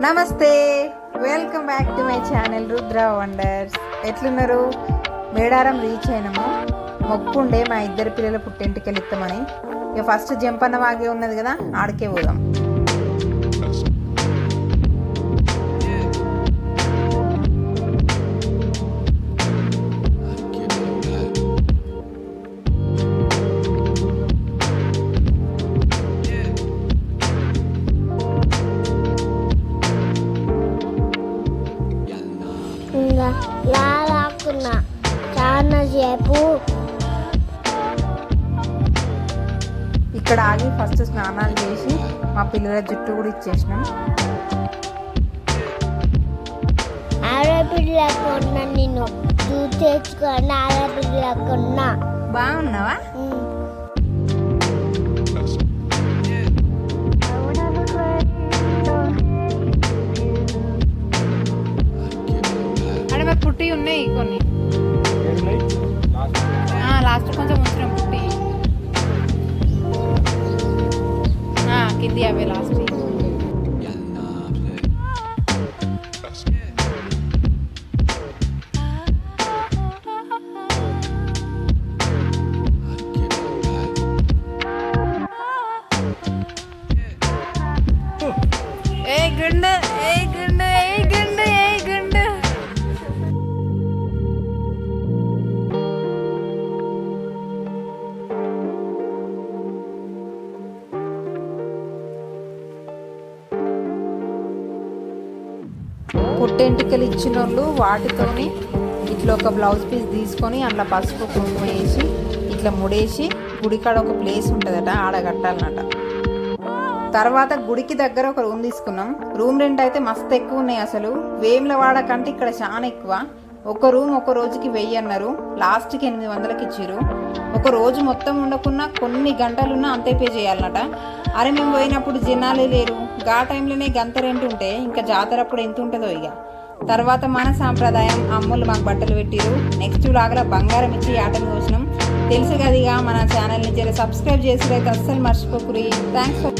నమస్తే, welcome back to my channel Rudra wonders. ఎట్లున్నారు? Medaram reach అయినాము. మొక్కుండే మా ఇద్దరు పిల్లల పుట్టింటికి ఇస్తామని. ఇక ఫస్ట్ జంపన్న వాగే ఉన్నది కదా, ఆడికే పోదాం. లాక్కున్నా చాలా సేపు. ఇక్కడ ఆగి ఫస్ట్ స్నానాలు చేసి మా పిల్లల జుట్టు కూడా ఇచ్చేసినాం. ఆడపిల్లకున్నా నేను తెచ్చుకొని ఆడపిల్లకున్నా. బాగున్నావా? పుట్టి ఉన్నాయి కొన్ని, లాస్ట్ కొంచెం ఉంచినాం పుట్టి కింది అవే లాస్ట్. ఏ గుండు ఏ గుండు ఏ గుండు ఏ గుండు. పుట్టెంటికలు ఇచ్చిన వాళ్ళు వాటితోని ఇట్లా ఒక బ్లౌజ్ పీస్ తీసుకొని అందులో పసుపు కుంకుమ వేసి ఇట్లా ముడేసి గుడికాడ ఒక ప్లేస్ ఉంటుందట, ఆడ కట్టాలన్నట. తర్వాత గుడికి దగ్గర ఒక రూమ్ తీసుకున్నాం. రూమ్ రెంట్ అయితే మస్తు ఎక్కువ ఉన్నాయి. అసలు వేములవాడ కంటే ఇక్కడ చాలా ఎక్కువ. ఒక రూమ్ ఒక రోజుకి 1000 అన్నారు. లాస్ట్కి 800కి ఇచ్చారు. ఒక రోజు మొత్తం ఉండకున్నా కొన్ని గంటలున్నా అంతే పే చేయాలన్నట. అరే మేము పోయినప్పుడు జనాలే లేరు, గా టైంలోనే గంత రెంట్ ఉంటే ఇంకా జాతర అప్పుడు ఎంత ఉంటుందో. ఇక తర్వాత మన సాంప్రదాయం అమ్ములు మాకు బట్టలు పెట్టిరు. నెక్స్ట్ లాగల బంగారం ఇచ్చి ఆటను కోసినాం. తెలుసు కదా, ఇక మన ఛానల్ని జర సబ్స్క్రైబ్ చేసి అయితే అస్సలు మర్చిపోకురి. Thanks for